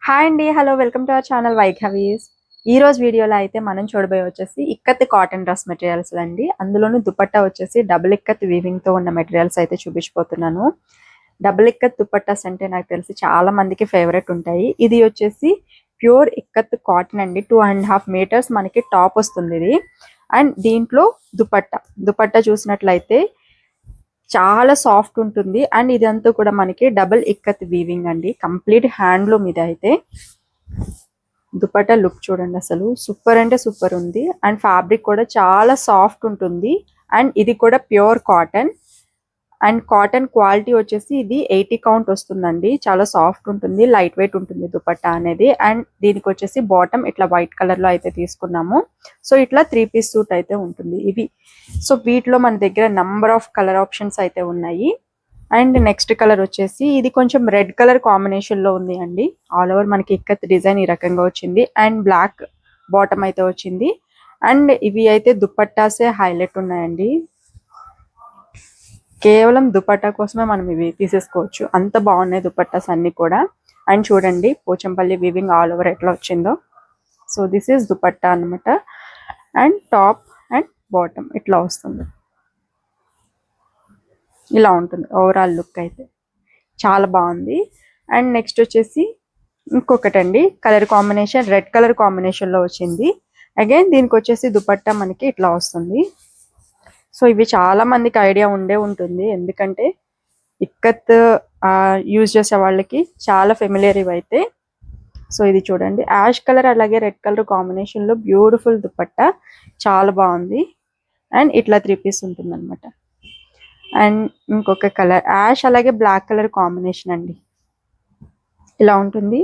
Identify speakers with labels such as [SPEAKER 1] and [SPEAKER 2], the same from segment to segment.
[SPEAKER 1] Hi అండి, hello, welcome to our channel వైఘవీస్. ఈ రోజు వీడియోలో అయితే మనం చూడబోయే వచ్చేసి ఇక్కత్ కాటన్ డ్రెస్ మెటీరియల్స్ అండి. అందులోనూ దుపట్టా వచ్చేసి డబుల్ ఇక్కత్ వీవింగ్ తో ఉన్న మెటీరియల్స్ అయితే చూపించబోతున్నాను. డబుల్ ఇక్కత్ దుపట్టాస్ అంటే నాకు తెలిసి చాలా మందికి ఫేవరెట్ ఉంటాయి. ఇది వచ్చేసి ప్యూర్ ఇక్కత్ కాటన్ అండి. 2.5 మీటర్స్ మనకి టాప్ వస్తుంది ఇది. అండ్ దీంట్లో దుపట్టా చూసినట్లయితే చాలా సాఫ్ట్ ఉంటుంది. అండ్ ఇదంతా కూడా మనకి డబుల్ ఇక్కత్ వీవింగ్ అండి. కంప్లీట్ హ్యాండ్లూమ్ ఇది అయితే. దుపట్టా లుక్ చూడండి, అసలు సూపర్ అంటే సూపర్ ఉంది. అండ్ ఫ్యాబ్రిక్ కూడా చాలా సాఫ్ట్ ఉంటుంది. అండ్ ఇది కూడా pure cotton. And cotton quality వచ్చేసి ఇది 80 కౌంట్ వస్తుందండి. చాలా సాఫ్ట్ ఉంటుంది, లైట్ వెయిట్ ఉంటుంది దుపట్టా అనేది. అండ్ దీనికి వచ్చేసి బాటమ్ ఇట్లా వైట్ కలర్ లో అయితే తీసుకున్నాము. సో ఇట్లా 3 పీస్ సూట్ అయితే ఉంటుంది ఇవి. సో వీటిలో మన దగ్గర నంబర్ ఆఫ్ కలర్ ఆప్షన్స్ అయితే ఉన్నాయి. అండ్ నెక్స్ట్ కలర్ వచ్చేసి ఇది కొంచెం రెడ్ కలర్ కాంబినేషన్ లో ఉంది అండి. ఆల్ ఓవర్ మనకి ఇక్కత్ డిజైన్ ఈ రకంగా వచ్చింది. అండ్ బ్లాక్ బాటమ్ అయితే వచ్చింది. అండ్ ఇవి అయితే దుపట్టాసే హైలైట్ ఉన్నాయండి. కేవలం దుపట్టా కోసమే మనం ఇవి తీసేసుకోవచ్చు, అంత బాగున్నాయి దుపట్టాస్ అన్ని కూడా. అండ్ చూడండి పోచంపల్లి వీవింగ్ ఆల్ ఓవర్ ఎట్లా వచ్చిందో. సో దిస్ ఈస్ దుపట్టా అనమాట. అండ్ టాప్ అండ్ బాటమ్ ఇట్లా వస్తుంది. ఇలా ఉంటుంది ఓవరాల్ లుక్ అయితే. చాలా బాగుంది. అండ్ నెక్స్ట్ వచ్చేసి ఇంకొకటండి, colour combination red colour combination లో వచ్చింది. అగైన్ దీనికి వచ్చేసి దుపట్టా మనకి ఇట్లా వస్తుంది. సో ఇవి చాలా మందికి ఐడియా ఉండే ఉంటుంది, ఎందుకంటే ఇక్కత్ యూజ్ చేసే వాళ్ళకి చాలా ఫెమిలియర్ ఇవైతే. సో ఇది చూడండి, యాష్ కలర్ అలాగే రెడ్ కలర్ కాంబినేషన్ లో బ్యూటిఫుల్ దుపట్టా, చాలా బాగుంది. అండ్ ఇట్లా 3 పీస్ ఉంటుంది అనమాట. అండ్ ఇంకొక కలర్ యాష్ అలాగే బ్లాక్ కలర్ కాంబినేషన్ అండి, ఇలా ఉంటుంది.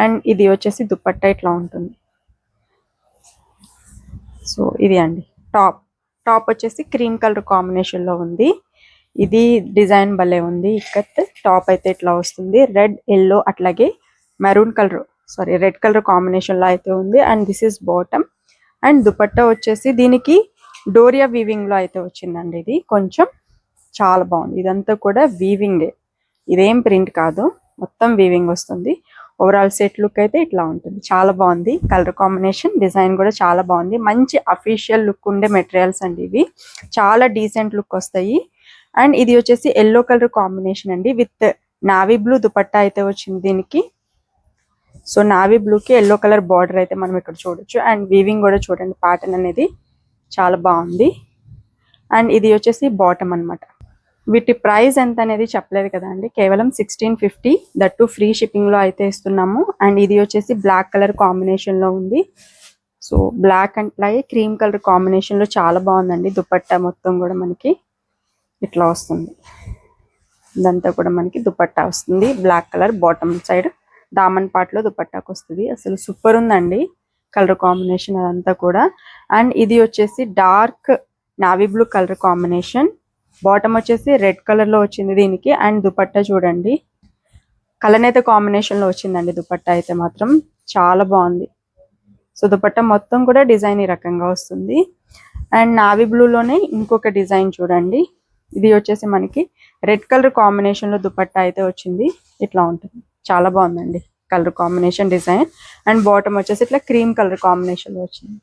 [SPEAKER 1] అండ్ ఇది వచ్చేసి దుపట్టా ఇట్లా ఉంటుంది. సో ఇది అండి టాప్ వచ్చేసి క్రీమ్ కలర్ కాంబినేషన్ లో ఉంది. ఇది డిజైన్ భలే ఉంది. ఇక్కత్ టాప్ అయితే ఇట్లా వస్తుంది. రెడ్ ఎల్లో అట్లాగే రెడ్ కలర్ కాంబినేషన్ లో అయితే ఉంది. And this is bottom. And dupatta వచ్చేసి దీనికి డోరియా వీవింగ్ లో అయితే వచ్చిందండి. ఇది కొంచెం చాలా బాగుంది. ఇదంతా కూడా వీవింగ్, ఇదేం ప్రింట్ కాదు, మొత్తం వీవింగ్ వస్తుంది. ఓవరాల్ సెట్ లుక్ అయితే ఇట్లా ఉంటుంది. చాలా బాగుంది. కలర్ కాంబినేషన్ డిజైన్ కూడా చాలా బాగుంది. మంచి అఫీషియల్ లుక్ ఉండే మెటీరియల్స్ అండి ఇవి. చాలా డీసెంట్ లుక్ వస్తాయి. అండ్ ఇది వచ్చేసి ఎల్లో కలర్ కాంబినేషన్ అండి, విత్ నావీ బ్లూ దుపట్టా అయితే వచ్చింది దీనికి. సో నావీ బ్లూకి ఎల్లో కలర్ బార్డర్ అయితే మనం ఇక్కడ చూడొచ్చు. అండ్ వీవింగ్ కూడా చూడండి, ప్యాటర్న్ అనేది చాలా బాగుంది. అండ్ ఇది వచ్చేసి బాటమ్ అన్నమాట. వీటి ప్రైస్ ఎంత అనేది చెప్పలేదు కదా అండి, కేవలం 1650, దట్టు ఫ్రీ షిప్పింగ్ లో అయితే ఇస్తున్నాము. అండ్ ఇది వచ్చేసి బ్లాక్ కలర్ కాంబినేషన్ లో ఉంది. సో బ్లాక్ అండ్ అలాగే క్రీమ్ కలర్ కాంబినేషన్ లో చాలా బాగుందండి. దుపట్టా మొత్తం కూడా మనకి ఇట్లా వస్తుంది. ఇదంతా కూడా మనకి దుపట్టా వస్తుంది. బ్లాక్ కలర్ బాటమ్ సైడ్ దామన్ పార్ట్ లో దుపట్టాకు వస్తుంది. అసలు సూపర్ ఉందండి కలర్ కాంబినేషన్ అదంతా కూడా. అండ్ ఇది వచ్చేసి dark navy blue colour combination. Bottom వచ్చేసి రెడ్ కలర్ లో వచ్చింది దీనికి. అండ్ దుపట్టా చూడండి, కలనేత కాంబినేషన్ లో వచ్చిందండి దుపట్టా అయితే మాత్రం చాలా బాగుంది. సో దుపట్టా మొత్తం కూడా డిజైన్ ఈ రకంగా వస్తుంది. అండ్ నావీ బ్లూ లోనే ఇంకొక డిజైన్ చూడండి, ఇది వచ్చేసి మనకి రెడ్ కలర్ కాంబినేషన్ లో దుపట్టా అయితే వచ్చింది. ఇట్లా ఉంటుంది, చాలా బాగుందండి colour combination design. And bottom వచ్చేసి ఇట్లా క్రీమ్ కలర్ కాంబినేషన్ లో వచ్చింది.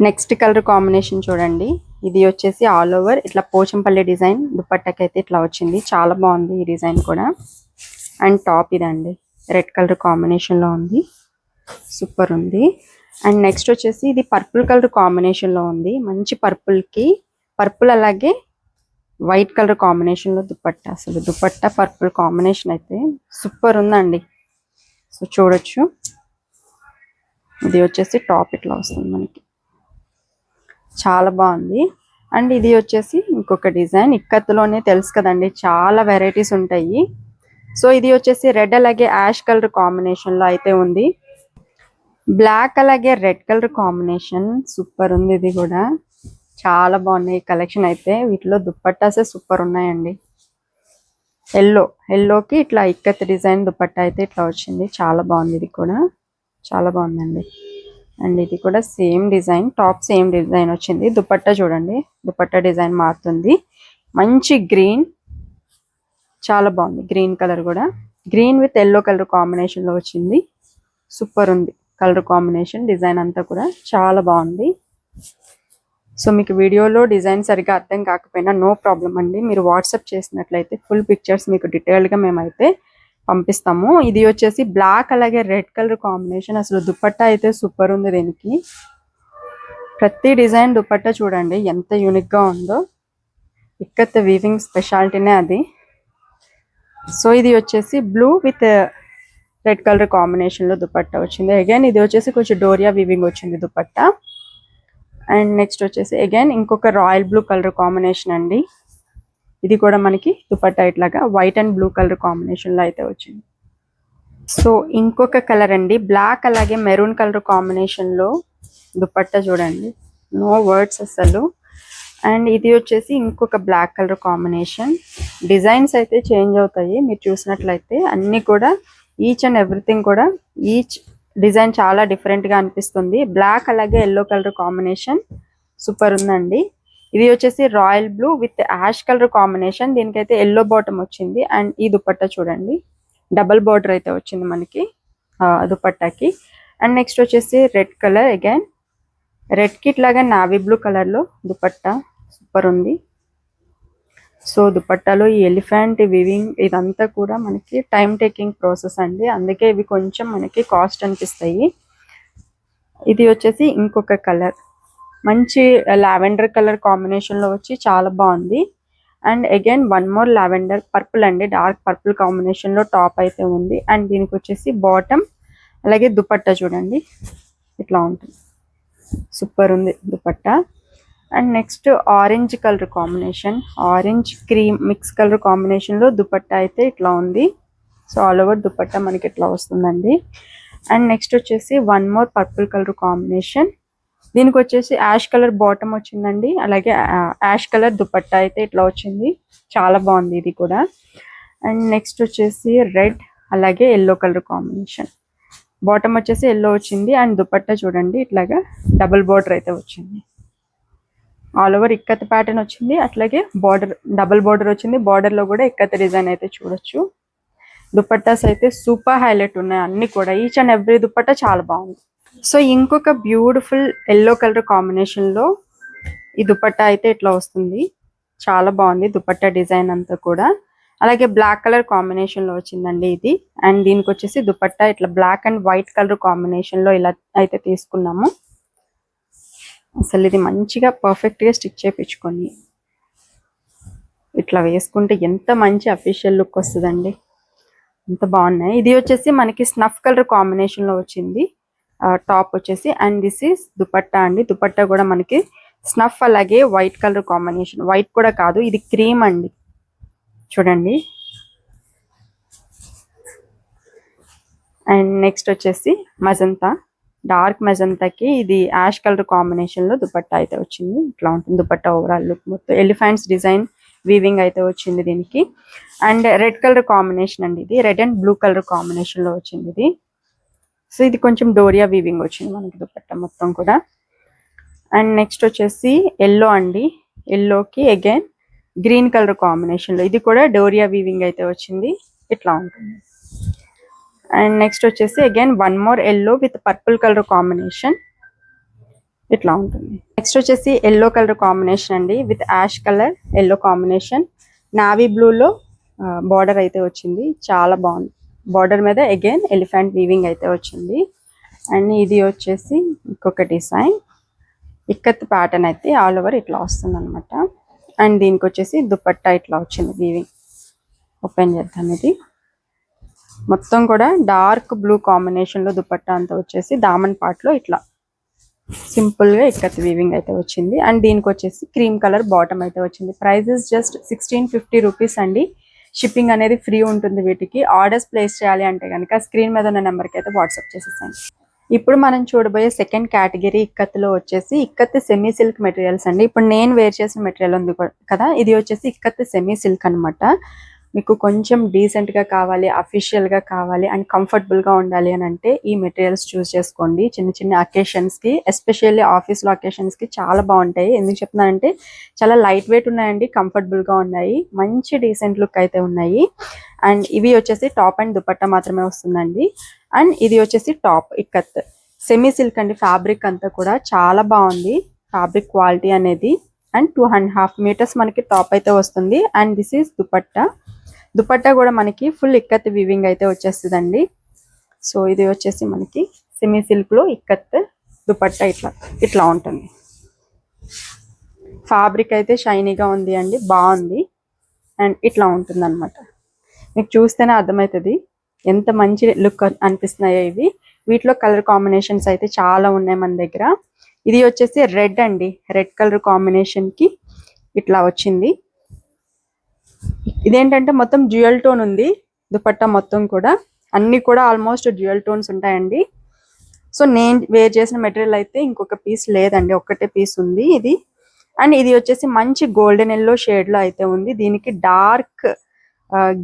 [SPEAKER 1] నెక్స్ట్ కలర్ కాంబినేషన్ చూడండి, ఇది వచ్చేసి ఆల్ ఓవర్ ఇట్లా పోచంపల్లి డిజైన్ దుపట్టాకి అయితే ఇట్లా వచ్చింది. చాలా బాగుంది ఈ డిజైన్ కూడా. అండ్ టాప్ ఇదండి, రెడ్ కలర్ కాంబినేషన్ లో ఉంది, సూపర్ ఉంది. అండ్ నెక్స్ట్ వచ్చేసి ఇది పర్పుల్ కలర్ కాంబినేషన్ లో ఉంది. మంచి పర్పుల్ అలాగే వైట్ కలర్ కాంబినేషన్ లో దుపట్టా. అసలు దుపట్టా పర్పుల్ కాంబినేషన్ అయితే సూపర్ ఉందండి. సో చూడొచ్చు, ఇది వచ్చేసి టాప్ ఇట్లా వస్తుంది మనకి, చాలా బాగుంది. అండ్ ఇది వచ్చేసి ఇంకొక డిజైన్. ఇక్కత్తులోనే తెలుసు కదండి, చాలా వెరైటీస్ ఉంటాయి. సో ఇది వచ్చేసి రెడ్ అలాగే యాష్ కలర్ కాంబినేషన్ లో అయితే ఉంది. బ్లాక్ అలాగే రెడ్ కలర్ కాంబినేషన్ సూపర్ ఉంది. ఇది కూడా చాలా బాగున్నాయి ఈ కలెక్షన్ అయితే. వీటిలో దుపట్టాసే సూపర్ ఉన్నాయండి. ఎల్లోకి ఇట్లా ఇక్కత్ డిజైన్ దుపట్టా అయితే ఇట్లా వచ్చింది. చాలా బాగుంది, ఇది కూడా చాలా బాగుందండి. అండ్ ఇది కూడా same design, top same design వచ్చింది. దుపట్టా చూడండి, దుపట్టా డిజైన్ మారుతుంది. మంచి గ్రీన్, చాలా బాగుంది గ్రీన్ కలర్ కూడా. Green with yellow colour combination లో వచ్చింది. సూపర్ ఉంది కలర్ కాంబినేషన్, డిజైన్ అంతా కూడా చాలా బాగుంది. సో మీకు వీడియోలో డిజైన్ సరిగా అర్థం కాకపోయినా నో ప్రాబ్లం అండి, మీరు వాట్సాప్ చేసినట్లయితే ఫుల్ పిక్చర్స్ మీకు డీటెయిల్గా మేమైతే పంపిస్తాము. ఇది వచ్చేసి బ్లాక్ అలాగే రెడ్ కలర్ కాంబినేషన్. అసలు దుపట్టా అయితే సూపర్ ఉంది దీనికి. ప్రతి డిజైన్ దుపట్టా చూడండి ఎంత యూనిక్ గా ఉందో. ఇక్కత్ వీవింగ్ స్పెషాలిటీనే అది. సో ఇది వచ్చేసి blue with red colour combination లో దుపట్టా వచ్చింది. అగైన్ ఇది వచ్చేసి కొంచెం డోరియా వీవింగ్ వచ్చింది దుపట్టా. అండ్ నెక్స్ట్ వచ్చేసి అగైన్ ఇంకొక రాయల్ బ్లూ కలర్ కాంబినేషన్ అండి. ఇది కూడా మనకి దుపట్టా ఇట్లాగా white and blue colour combination లో అయితే వచ్చింది. సో ఇంకొక కలర్ అండి, బ్లాక్ అలాగే మెరూన్ కలర్ కాంబినేషన్ లో దుపట్టా చూడండి, నో వర్డ్స్ అసలు. అండ్ ఇది వచ్చేసి ఇంకొక బ్లాక్ కలర్ కాంబినేషన్. డిజైన్స్ అయితే చేంజ్ అవుతాయి మీరు చూసినట్లయితే, అన్ని కూడా ఈచ్ అండ్ ఎవ్రీథింగ్ కూడా ఈచ్ డిజైన్ చాలా డిఫరెంట్ గా అనిపిస్తుంది. బ్లాక్ అలాగే ఎల్లో కలర్ కాంబినేషన్ సూపర్ ఉందండి. ఇది వచ్చేసి royal blue with ash colour combination, దీనికైతే ఎల్లో బాటమ్ వచ్చింది. అండ్ ఈ దుపట్టా చూడండి డబల్ బార్డర్ అయితే వచ్చింది మనకి దుపట్టాకి. అండ్ నెక్స్ట్ వచ్చేసి red colour, again red kit లాగా నావీ బ్లూ కలర్ లో దుపట్టా సూపర్ ఉంది. సో దుపట్టాలో ఈ ఎలిఫెంట్ వివింగ్ ఇదంతా కూడా మనకి టైం టేకింగ్ ప్రాసెస్ అండి, అందుకే ఇవి కొంచెం మనకి కాస్ట్ అనిపిస్తాయి. ఇది వచ్చేసి ఇంకొక కలర్, మంచి లావెండర్ కలర్ కాంబినేషన్ లో వచ్చి చాలా బాగుంది. And again one more lavender purple అండి, డార్క్ పర్పుల్ కాంబినేషన్ లో టాప్ అయితే ఉంది. అండ్ దీనికి వచ్చేసి బాటమ్ అలాగే దుపట్టా చూడండి ఇట్లా ఉంటుంది, సూపర్ ఉంది dupatta. And next orange colour combination, orange cream mix colour combination లో దుపట్టా అయితే ఇట్లా ఉంది. సో ఆల్ ఓవర్ దుపట్టా మనకి ఇట్లా వస్తుందండి. అండ్ నెక్స్ట్ వచ్చేసి one more purple colour combination, దీనికి వచ్చేసి యాష్ కలర్ బాటమ్ వచ్చిందండి, అలాగే యాష్ కలర్ దుపట్టా అయితే ఇట్లా వచ్చింది, చాలా బాగుంది ఇది కూడా. అండ్ నెక్స్ట్ వచ్చేసి రెడ్ అలాగే ఎల్లో కలర్ కాంబినేషన్, బాటమ్ వచ్చేసి ఎల్లో వచ్చింది. అండ్ దుపట్టా చూడండి ఇట్లాగా డబుల్ బార్డర్ అయితే వచ్చింది, ఆల్ ఓవర్ ఇక్కత్ ప్యాటర్న్ వచ్చింది, అట్లాగే బార్డర్ డబుల్ బార్డర్ వచ్చింది. బార్డర్ లో కూడా ఇక్కత్ డిజైన్ అయితే చూడొచ్చు. దుపట్టాస్ అయితే సూపర్ హైలైట్ ఉన్నాయి అన్ని కూడా, ఈచ్ అండ్ ఎవ్రీ దుపట్టా చాలా బాగుంది. సో ఇంకొక బ్యూటిఫుల్ ఎల్లో కలర్ కాంబినేషన్ లో ఈ దుపట్టా అయితే ఇట్లా వస్తుంది, చాలా బాగుంది దుపట్టా డిజైన్ అంతా కూడా. అలాగే బ్లాక్ కలర్ కాంబినేషన్ లో వచ్చిందండి ఇది. అండ్ దీనికి వచ్చేసి దుపట్టా ఇట్లా black and white colour combination లో ఇలా అయితే తీసుకున్నాము. అసలు ఇది మంచిగా పర్ఫెక్ట్ గా స్టిచ్ చేయించుకొని ఇట్లా వేసుకుంటే ఎంత మంచి అఫీషియల్ లుక్ వస్తుందండి, ఎంత బాగున్నాయి. ఇది వచ్చేసి మనకి స్నఫ్ కలర్ కాంబినేషన్ లో వచ్చింది టాప్ వచ్చేసి. అండ్ దిస్ ఈస్ దుపట్టా అండి, దుపట్టా కూడా మనకి స్నఫ్ అలాగే వైట్ కలర్ కాంబినేషన్, వైట్ కూడా కాదు ఇది క్రీమ్ అండి చూడండి. అండ్ నెక్స్ట్ వచ్చేసి మజంతా, డార్క్ మెజంతాకి ఇది యాష్ కలర్ కాంబినేషన్ లో దుపట్టా అయితే వచ్చింది, ఇట్లా ఉంటుంది దుపట్టా ఓవరాల్ లుక్. మొత్తం ఎలిఫెంట్స్ డిజైన్ వీవింగ్ అయితే వచ్చింది దీనికి. అండ్ రెడ్ కలర్ కాంబినేషన్ అండి, ఇది red and blue colour combination లో వచ్చింది ఇది. సో ఇది కొంచెం డోరియా వీవింగ్ వచ్చింది మనకి దుపట్టా మొత్తం కూడా. అండ్ నెక్స్ట్ వచ్చేసి ఎల్లో అండి, ఎల్లోకి అగైన్ గ్రీన్ కలర్ కాంబినేషన్ లో ఇది కూడా డోరియా వీవింగ్ అయితే వచ్చింది, ఇట్లా ఉంటుంది. అండ్ నెక్స్ట్ వచ్చేసి again one more yellow with purple colour combination, ఇట్లా ఉంటుంది. నెక్స్ట్ వచ్చేసి ఎల్లో కలర్ కాంబినేషన్ అండి with ash colour yellow combination, navy బ్లూలో బార్డర్ అయితే వచ్చింది, చాలా బాగుంది. బార్డర్ మీద అగైన్ ఎలిఫెంట్ వీవింగ్ అయితే వచ్చింది. అండ్ ఇది వచ్చేసి ఇంకొక డిజైన్ ఇక్కత్ ప్యాటర్న్ అయితే ఆల్ ఓవర్ ఇట్లా వస్తుంది అనమాట. అండ్ దీనికి వచ్చేసి దుపట్టా ఇట్లా వచ్చింది వీవింగ్. ఓపెన్ చేద్దాం, ఇది మొత్తం కూడా డార్క్ బ్లూ కాంబినేషన్ లో దుపట్టా అంతా వచ్చేసి దామన్ పార్ట్ లో ఇట్లా సింపుల్ గా ఇక్కత్ వీవింగ్ అయితే వచ్చింది. అండ్ దీనికి వచ్చేసి క్రీమ్ కలర్ బాటమ్ అయితే వచ్చింది. ప్రైజెస్ జస్ట్ 1650 రూపీస్ అండి. షిప్పింగ్ అనేది ఫ్రీ ఉంటుంది. వీటికి ఆర్డర్స్ ప్లేస్ చేయాలి అంటే కనుక స్క్రీన్ మీద ఉన్న నెంబర్కి అయితే వాట్సాప్ చేసేసాను. ఇప్పుడు మనం చూడబోయే సెకండ్ కేటగిరీ ఇక్కత్లో వచ్చేసి ఇక్కత్ సెమీ సిల్క్ మెటీరియల్స్ అండి. ఇప్పుడు నేను వేర్ చేసిన మెటీరియల్ ఉంది కదా, ఇది వచ్చేసి ఇక్కత్ సెమీ సిల్క్ అనమాట. మీకు కొంచెం డీసెంట్గా కావాలి, అఫీషియల్గా కావాలి అండ్ కంఫర్టబుల్గా ఉండాలి అని అంటే ఈ మెటీరియల్స్ చూస్ చేసుకోండి. చిన్న చిన్న అకేషన్స్కి, ఎస్పెషల్లీ ఆఫీస్లో అకేషన్స్కి చాలా బాగుంటాయి. ఎందుకు చెప్తున్నానంటే చాలా లైట్ వెయిట్ ఉన్నాయండి, కంఫర్టబుల్గా ఉన్నాయి, మంచి డీసెంట్ లుక్ అయితే ఉన్నాయి. అండ్ ఇవి వచ్చేసి టాప్ అండ్ దుపట్టా మాత్రమే వస్తుందండి. అండ్ ఇది వచ్చేసి టాప్ ఇక్కత్ సెమీ సిల్క్ అండి. ఫ్యాబ్రిక్ అంతా కూడా చాలా బాగుంది, ఫ్యాబ్రిక్ క్వాలిటీ అనేది. అండ్ 2.5 మీటర్స్ మనకి టాప్ అయితే వస్తుంది. And this is dupatta. Dupatta కూడా మనకి ఫుల్ ఇక్కత్ వివింగ్ అయితే వచ్చేస్తుందండి. సో ఇది వచ్చేసి మనకి సెమీ సిల్క్ లో ఇక్కత్ దుపట్టా ఇట్లా ఉంటుంది. ఫ్యాబ్రిక్ అయితే షైనీగా ఉంది అండి, బాగుంది. అండ్ ఇట్లా ఉంటుంది అనమాట. మీకు చూస్తేనే అర్థమవుతుంది ఎంత మంచి లుక్ అనిపిస్తున్నాయో ఇవి. వీటిలో కలర్ కాంబినేషన్స్ అయితే చాలా ఉన్నాయి మన దగ్గర. ఇది వచ్చేసి రెడ్ అండి, రెడ్ కలర్ కాంబినేషన్ కి ఇట్లా వచ్చింది. ఇదేంటంటే మొత్తం డ్యూయల్ టోన్ ఉంది దుపట్టా మొత్తం కూడా, అన్ని కూడా ఆల్మోస్ట్ డ్యూయల్ టోన్స్ ఉంటాయండి. సో నేను వేర్ చేసిన మెటీరియల్ అయితే ఇంకొక పీస్ లేదండి, ఒక్కటే పీస్ ఉంది ఇది. అండ్ ఇది వచ్చేసి మంచి గోల్డెన్ ఎల్లో షేడ్ లో అయితే ఉంది. దీనికి డార్క్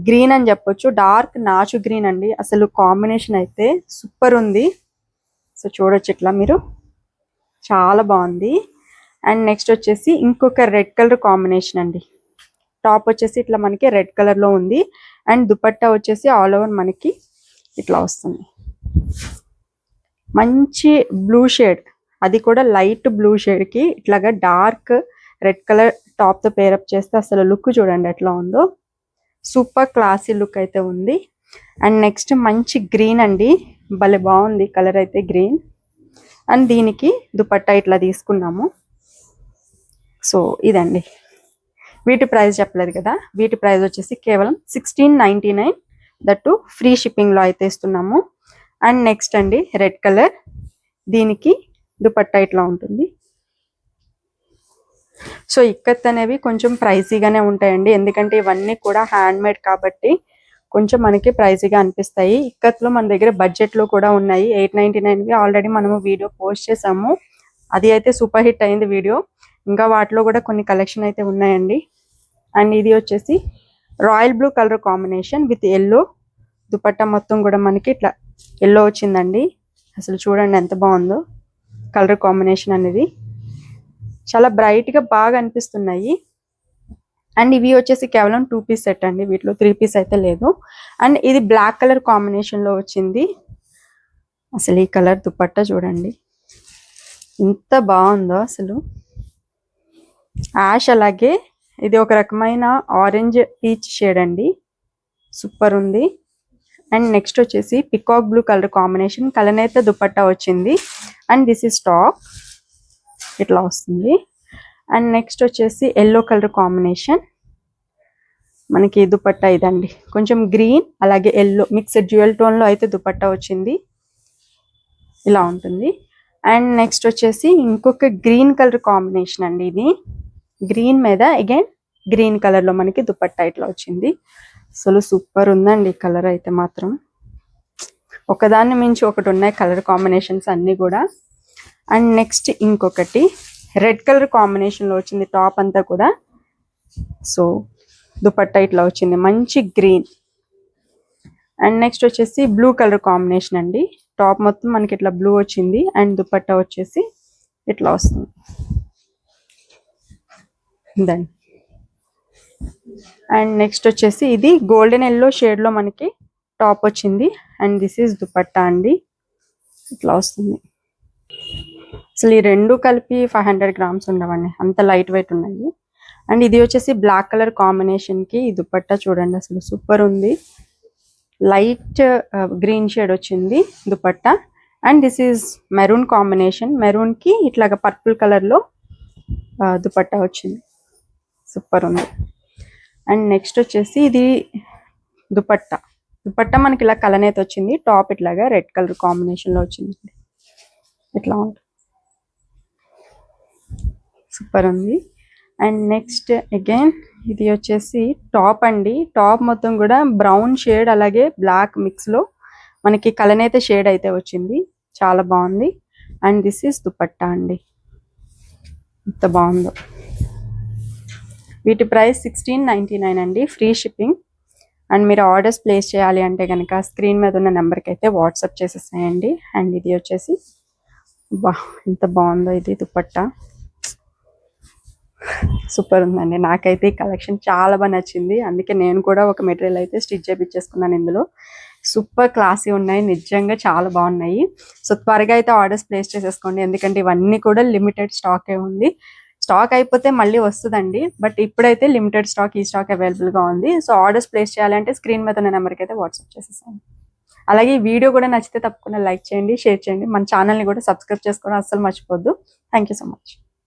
[SPEAKER 1] గ్రీన్ అని చెప్పొచ్చు, డార్క్ నాచు గ్రీన్ అండి. అసలు కాంబినేషన్ అయితే సూపర్ ఉంది. సో చూడొచ్చు ఇట్లా మీరు, చాలా బాగుంది. అండ్ నెక్స్ట్ వచ్చేసి ఇంకొక రెడ్ కలర్ కాంబినేషన్ అండి. టాప్ వచ్చేసి ఇట్లా మనకి రెడ్ కలర్ లో ఉంది. అండ్ దుపట్టా వచ్చేసి ఆల్ ఓవర్ మనకి ఇట్లా వస్తుంది. మంచి బ్లూ షేడ్, అది కూడా లైట్ బ్లూ షేడ్ కి ఇట్లాగా డార్క్ రెడ్ కలర్ టాప్ తో పేరప్ చేస్తే అసలు లుక్ చూడండి ఎట్లా ఉందో, సూపర్ క్లాసీ లుక్ అయితే ఉంది. అండ్ నెక్స్ట్ మంచి గ్రీన్ అండి, భలే బాగుంది కలర్ అయితే గ్రీన్. అండ్ దీనికి దుపట్టా ఇట్లా తీసుకున్నాము. సో ఇదండి, వీటి ప్రైస్ చెప్పలేదు కదా. వీటి ప్రైస్ వచ్చేసి కేవలం 1699, దట్టు ఫ్రీ షిప్పింగ్ లో అయితే ఇస్తున్నాము. అండ్ నెక్స్ట్ అండి రెడ్ కలర్, దీనికి దుపట్టా ఇట్లా ఉంటుంది. సో ఇక్కత్ అనేవి కొంచెం ప్రైసీగానే ఉంటాయండి, ఎందుకంటే ఇవన్నీ కూడా హ్యాండ్ మేడ్ కాబట్టి కొంచెం మనకి ప్రైసీగా అనిపిస్తాయి. ఇక్కత్లో మన దగ్గర బడ్జెట్ లో కూడా ఉన్నాయి, 899వి ఆల్రెడీ మనము వీడియో పోస్ట్ చేసాము. అది అయితే సూపర్ హిట్ అయింది వీడియో. ఇంకా వాటిలో కూడా కొన్ని కలెక్షన్ అయితే ఉన్నాయండి. అండ్ ఇది వచ్చేసి royal blue colour combination with yellow. Dupatta మొత్తం కూడా మనకి ఇట్లా ఎల్లో వచ్చిందండి. అసలు చూడండి ఎంత బాగుందో కలర్ కాంబినేషన్ అనేది, చాలా బ్రైట్ గా బాగా అనిపిస్తున్నాయి. అండ్ ఇవి వచ్చేసి కేవలం 2 పీస్ సెట్ అండి, వీటిలో 3 పీస్ అయితే లేదు. అండ్ ఇది బ్లాక్ కలర్ కాంబినేషన్ లో వచ్చింది. అసలు ఈ కలర్ దుపట్టా చూడండి ఎంత బాగుందో అసలు, యాష్ అలాగే ఇది ఒక రకమైన ఆరెంజ్ పీచ్ షేడ్ అండి, సూపర్ ఉంది. అండ్ నెక్స్ట్ వచ్చేసి పికాక్ బ్లూ కలర్ కాంబినేషన్ కలనేత దుపట్టా వచ్చింది. అండ్ దిస్ ఇస్ టాప్ ఇట్లా వస్తుంది. అండ్ నెక్స్ట్ వచ్చేసి ఎల్లో కలర్ కాంబినేషన్ మనకి దుపట్టా ఇదండి, కొంచెం గ్రీన్ అలాగే ఎల్లో మిక్స్డ్ డ్యూయల్ టోన్ లో అయితే దుపట్టా వచ్చింది, ఇలా ఉంటుంది. అండ్ నెక్స్ట్ వచ్చేసి ఇంకొక గ్రీన్ కలర్ కాంబినేషన్ అండి, ఇది గ్రీన్ మీద అగైన్ గ్రీన్ కలర్ లో మనకి దుపట్టా ఇట్లా వచ్చింది. అసలు సూపర్ ఉందండి కలర్ అయితే మాత్రం, ఒకదాన్ని మించి ఒకటి ఉన్నాయి కలర్ కాంబినేషన్స్ అన్ని కూడా. అండ్ నెక్స్ట్ ఇంకొకటి రెడ్ కలర్ కాంబినేషన్ లో వచ్చింది టాప్ అంతా కూడా. సో దుపట్టా ఇట్లా వచ్చింది మంచి గ్రీన్. అండ్ నెక్స్ట్ వచ్చేసి బ్లూ కలర్ కాంబినేషన్ అండి, టాప్ మొత్తం మనకి ఇట్లా బ్లూ వచ్చింది. అండ్ దుపట్టా వచ్చేసి ఇట్లా వస్తుంది దాన్ని. అండ్ నెక్స్ట్ వచ్చేసి ఇది గోల్డెన్ ఎల్లో షేడ్ లో మనకి టాప్ వచ్చింది. అండ్ దిస్ ఈస్ దుపట్టా అండి, ఇట్లా వస్తుంది. అసలు ఈ రెండు కలిపి 500 గ్రామ్స్ ఉండవండి, అంత లైట్ వెయిట్ ఉన్నాయి. అండ్ ఇది వచ్చేసి బ్లాక్ కలర్ కాంబినేషన్ కి ఈ దుపట్టా చూడండి అసలు సూపర్ ఉంది, లైట్ గ్రీన్ షేడ్ వచ్చింది dupatta. And this is maroon combination, maroon కి ఇట్లాగా పర్పుల్ కలర్ లో దుపట్టా వచ్చింది, సూపర్ ఉంది. అండ్ నెక్స్ట్ వచ్చేసి ఇది దుపట్టా మనకి ఇలా కలనేత వచ్చింది, టాప్ ఇట్లాగా రెడ్ కలర్ కాంబినేషన్ లో వచ్చింది, ఇట్లా ఉంటుంది, సూపర్ ఉంది. అండ్ నెక్స్ట్ అగైన్ ఇది వచ్చేసి టాప్ అండి, టాప్ మొత్తం కూడా బ్రౌన్ షేడ్ అలాగే బ్లాక్ మిక్స్ లో మనకి కలనేత షేడ్ అయితే వచ్చింది, చాలా బాగుంది. అండ్ దిస్ ఈస్ దుపట్టా అండి, ఎంత బాగుందో. వీటి ప్రైస్ 1699 అండి, ఫ్రీ షిప్పింగ్. అండ్ మీరు ఆర్డర్స్ ప్లేస్ చేయాలి అంటే కనుక స్క్రీన్ మీద ఉన్న నెంబర్కి అయితే వాట్సాప్ చేసేసేయండి. అండ్ ఇది వచ్చేసి బా ఎంత బాగుందో ఇది దుపట్టా, సూపర్ ఉందండి. నాకైతే ఈ కలెక్షన్ చాలా బాగా నచ్చింది. అందుకే నేను కూడా ఒక మెటీరియల్ అయితే స్టిచ్ చేయించేసుకున్నాను. ఇందులో సూపర్ క్లాసీ ఉన్నాయి, నిజంగా చాలా బాగున్నాయి. సో త్వరగా అయితే ఆర్డర్స్ ప్లేస్ చేసేసుకోండి, ఎందుకంటే ఇవన్నీ కూడా లిమిటెడ్ స్టాకే ఉంది. స్టాక్ అయిపోతే మళ్ళీ వస్తుందండి, బట్ ఇప్పుడైతే లిమిటెడ్ స్టాక్, ఈ స్టాక్ అవైలబుల్గా ఉంది. సో ఆర్డర్స్ ప్లేస్ చేయాలంటే స్క్రీన్ మీద ఉన్న నెంబర్కి అయితే వాట్సాప్ చేసేసాను. అలాగే ఈ వీడియో కూడా నచ్చితే తప్పకుండా లైక్ చేయండి, షేర్ చేయండి. మన ఛానల్ని కూడా సబ్స్క్రైబ్ చేసుకోవడం అస్సలు మర్చిపోద్దు. Thank you so much.